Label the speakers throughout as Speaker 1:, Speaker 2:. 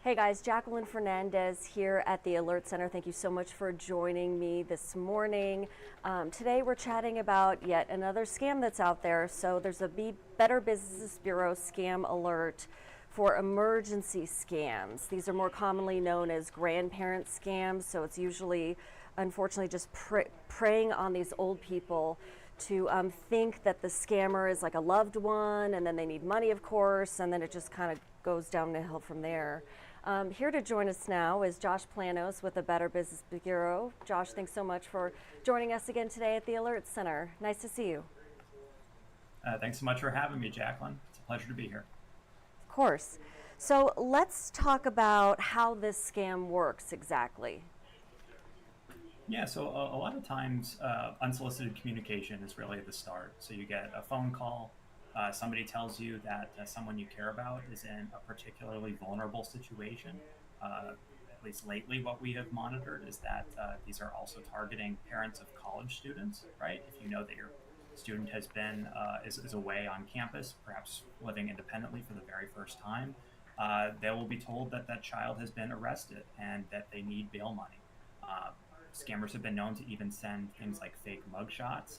Speaker 1: Hey guys, Jacqueline Fernandez here at the Alert Center. Thank you so much for joining me this morning. Today we're chatting about yet another scam that's out there. So there's a Better Business Bureau scam alert for emergency scams. These are more commonly known as grandparent scams. So it's usually, unfortunately, just preying on these old people to think that the scammer is like a loved one, and then they need money, of course, and then it just kind of goes downhill from there. Here to join us now is Josh Planos with the Better Business Bureau. Josh, thanks so much for joining us again today at the Alert Center. Nice to see you.
Speaker 2: Thanks so much for having me, Jacqueline. It's a pleasure to be here.
Speaker 1: Of course. So let's talk about how this scam works exactly.
Speaker 2: Yeah, so a lot of times unsolicited communication is really the start. So you get a phone call, somebody tells you that someone you care about is in a particularly vulnerable situation. At least lately, what we have monitored is that these are also targeting parents of college students, right? If you know that your student has been is away on campus, perhaps living independently for the very first time, they will be told that that child has been arrested and that they need bail money. Uh, Scammers have been known to even send things like fake mugshots,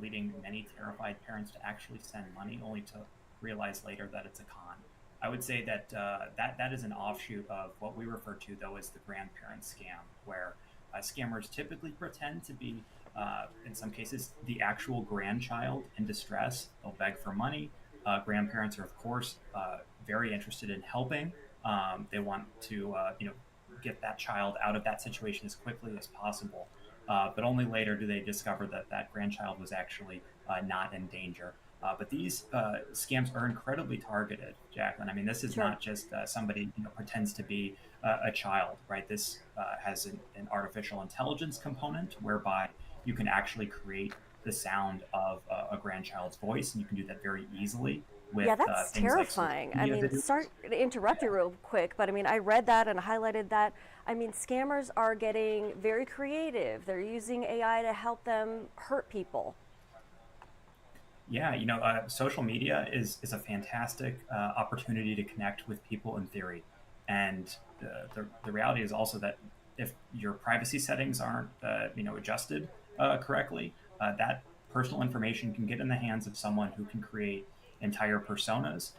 Speaker 2: leading many terrified parents to actually send money, only to realize later that it's a con. I would say that that is an offshoot of what we refer to, though, as the grandparent scam, where scammers typically pretend to be, in some cases, the actual grandchild in distress. They'll beg for money. Grandparents are, of course, very interested in helping. They want to, get that child out of that situation as quickly as possible. But only later do they discover that that grandchild was actually not in danger. But these scams are incredibly targeted, Jacqueline. I mean, this is
Speaker 1: Sure.
Speaker 2: not just somebody pretends to be a child, right? This has an artificial intelligence component whereby you can actually create the sound of a grandchild's voice, and you can do that very easily with
Speaker 1: Yeah, that's
Speaker 2: things like social
Speaker 1: terrifying. I
Speaker 2: media
Speaker 1: mean,
Speaker 2: videos.
Speaker 1: sorry to interrupt you real quick, but I mean, I read that and highlighted that. I mean, scammers are getting very creative. They're using AI to help them hurt people.
Speaker 2: Yeah, social media is a fantastic opportunity to connect with people in theory, and the reality is also that if your privacy settings aren't adjusted correctly, that personal information can get in the hands of someone who can create entire personas,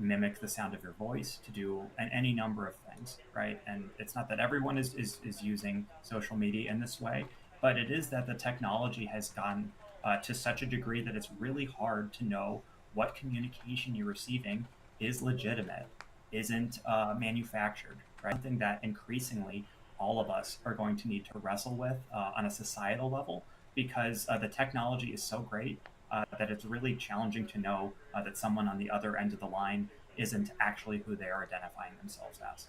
Speaker 2: mimic the sound of your voice to do any number of things, right? And it's not that everyone is using social media in this way, but it is that the technology has gotten to such a degree that it's really hard to know what communication you're receiving is legitimate, isn't manufactured, right? Something that increasingly all of us are going to need to wrestle with on a societal level because the technology is so great that it's really challenging to know that someone on the other end of the line isn't actually who they are identifying themselves as.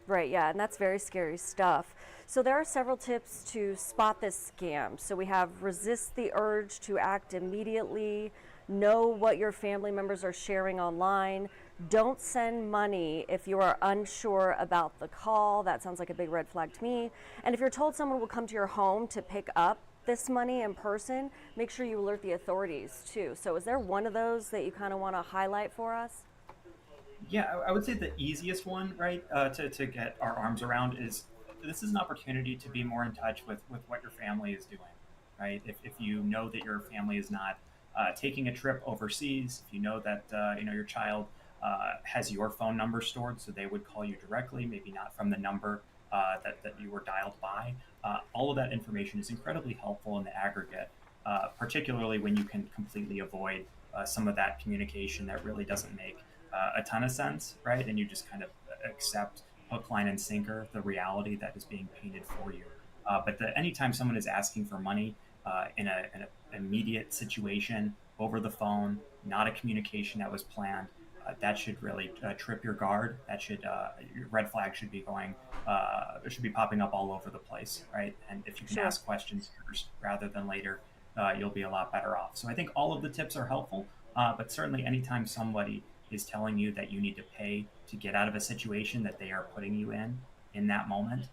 Speaker 1: Right, yeah, and that's very scary stuff. So there are several tips to spot this scam. So we have resist the urge to act immediately, know what your family members are sharing online, don't send money if you are unsure about the call. That sounds like a big red flag to me. And if you're told someone will come to your home to pick up this money in person, make sure you alert the authorities too. So is there one of those that you kind of want to highlight for us?
Speaker 2: Yeah, I would say the easiest one, right, to get our arms around is this is an opportunity to be more in touch with what your family is doing, right? If you know that your family is not taking a trip overseas, if you know that your child has your phone number stored, so they would call you directly, maybe not from the number that you were dialed by. All of that information is incredibly helpful in the aggregate, particularly when you can completely avoid some of that communication that really doesn't make a ton of sense, right? And you just kind of accept hook, line, and sinker the reality that is being painted for you. But anytime someone is asking for money in an immediate situation over the phone, not a communication that was planned, that should really trip your guard. That should your red flag should be going, it should be popping up all over the place, right? And if you can
Speaker 1: Sure.
Speaker 2: ask questions first rather than later, you'll be a lot better off. So I think all of the tips are helpful, but certainly anytime somebody is telling you that you need to pay to get out of a situation that they are putting you in that moment,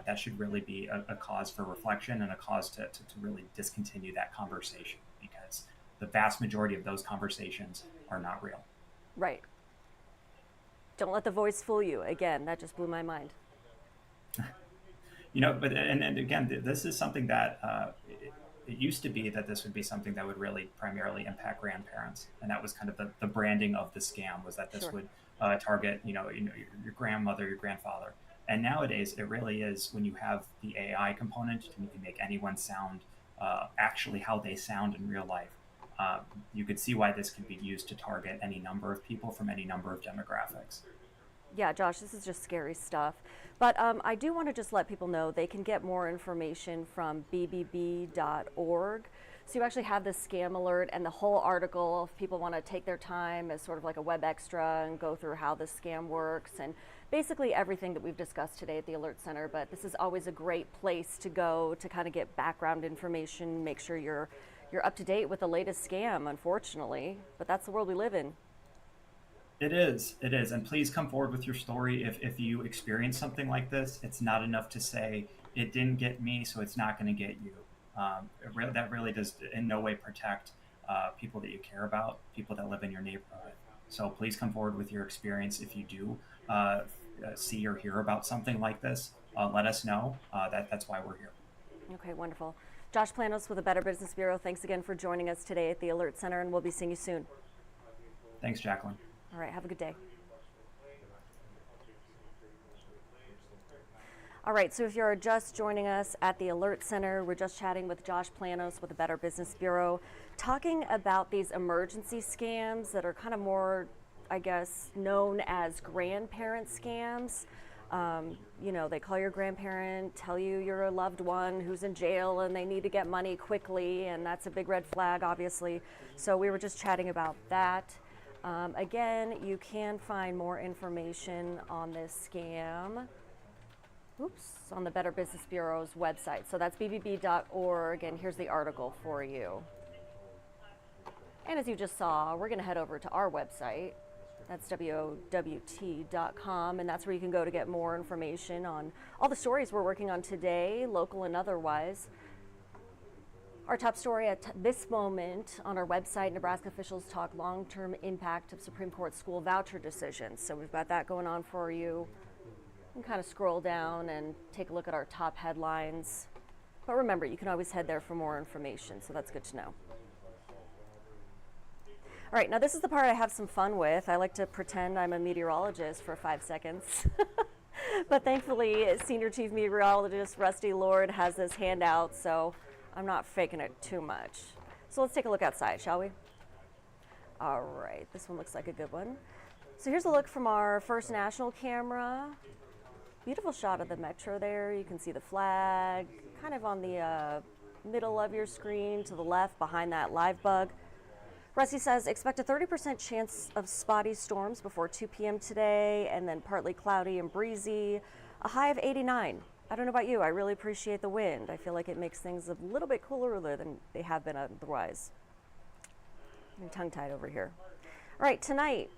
Speaker 2: that should really be a cause for reflection and a cause to really discontinue that conversation, because the vast majority of those conversations are not real.
Speaker 1: Right. Don't let the voice fool you. Again, that just blew my mind.
Speaker 2: But and again, this is something that it used to be that this would be something that would really primarily impact grandparents, and that was kind of the branding of the scam, was that this
Speaker 1: Sure.
Speaker 2: would target your grandmother, your grandfather. And nowadays, it really is, when you have the AI component and you can make anyone sound actually how they sound in real life. Uh, you could see why this can be used to target any number of people from any number of demographics.
Speaker 1: Yeah, Josh, this is just scary stuff. But I do want to just let people know they can get more information from BBB.org. So you actually have this scam alert and the whole article if people want to take their time as sort of like a web extra and go through how this scam works and basically everything that we've discussed today at the Alert Center. But this is always a great place to go to kind of get background information, make sure you're up to date with the latest scam, unfortunately. But that's the world we live in.
Speaker 2: It is. And please come forward with your story if you experience something like this. It's not enough to say, it didn't get me, so it's not going to get you. That really does in no way protect people that you care about, people that live in your neighborhood. So please come forward with your experience if you do see or hear about something like this. Let us know. That's why we're here.
Speaker 1: Okay, wonderful. Josh Planos with the Better Business Bureau, thanks again for joining us today at the Alert Center, and we'll be seeing you soon.
Speaker 2: Thanks, Jacqueline.
Speaker 1: All right, have a good day. All right, so if you're just joining us at the Alert Center, we're just chatting with Josh Planos with the Better Business Bureau, talking about these emergency scams that are kind of more, I guess, known as grandparent scams. They call your grandparent, tell you you're a loved one who's in jail and they need to get money quickly, and that's a big red flag, obviously. So we were just chatting about that. Again, you can find more information on this scam on the Better Business Bureau's website. So that's bbb.org, and here's the article for you. And as you just saw, we're going to head over to our website. That's WOWT.com, and that's where you can go to get more information on all the stories we're working on today, local and otherwise. Our top story at this moment on our website, Nebraska officials talk long-term impact of Supreme Court school voucher decisions. So we've got that going on for you. You can kind of scroll down and take a look at our top headlines. But remember, you can always head there for more information, so that's good to know. All right, now this is the part I have some fun with. I like to pretend I'm a meteorologist for 5 seconds. But thankfully, Senior Chief Meteorologist Rusty Lord has this handout, so I'm not faking it too much. So let's take a look outside, shall we? All right, this one looks like a good one. So here's a look from our First National camera. Beautiful shot of the metro there. You can see the flag kind of on the middle of your screen to the left behind that live bug. Rusty says expect a 30% chance of spotty storms before 2 p.m. today, and then partly cloudy and breezy, a high of 89. I don't know about you, I really appreciate the wind. I feel like it makes things a little bit cooler than they have been otherwise. I'm tongue-tied over here. All right, tonight,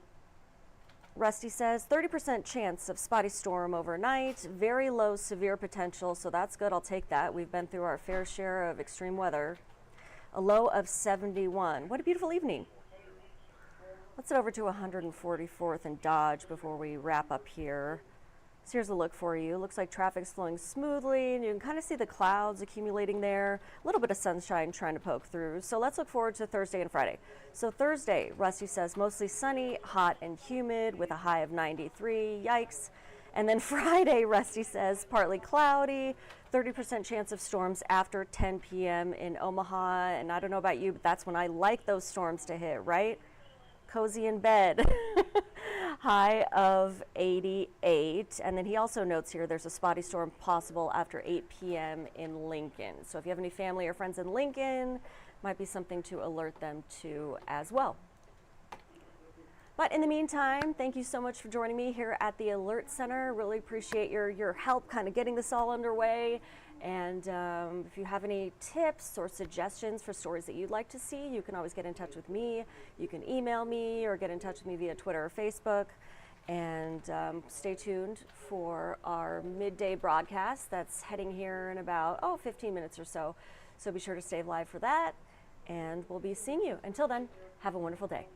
Speaker 1: Rusty says 30% chance of spotty storm overnight, very low severe potential, so that's good, I'll take that. We've been through our fair share of extreme weather. A low of 71. What a beautiful evening. Let's head over to 144th and Dodge before we wrap up here. So here's a look for you. Looks like traffic's flowing smoothly, and you can kind of see the clouds accumulating there. A little bit of sunshine trying to poke through. So let's look forward to Thursday and Friday. So Thursday, Rusty says mostly sunny, hot and humid with a high of 93. Yikes. And then Friday, Rusty says partly cloudy, 30% chance of storms after 10 p.m. in Omaha. And I don't know about you, but that's when I like those storms to hit, right? Cozy in bed. High of 88. And then he also notes here there's a spotty storm possible after 8 p.m. in Lincoln. So if you have any family or friends in Lincoln, might be something to alert them to as well. But in the meantime, thank you so much for joining me here at the Alert Center. Really appreciate your help kind of getting this all underway. And if you have any tips or suggestions for stories that you'd like to see, you can always get in touch with me. You can email me or get in touch with me via Twitter or Facebook. And stay tuned for our midday broadcast that's heading here in about 15 minutes or so. So be sure to stay live for that, and we'll be seeing you. Until then, have a wonderful day.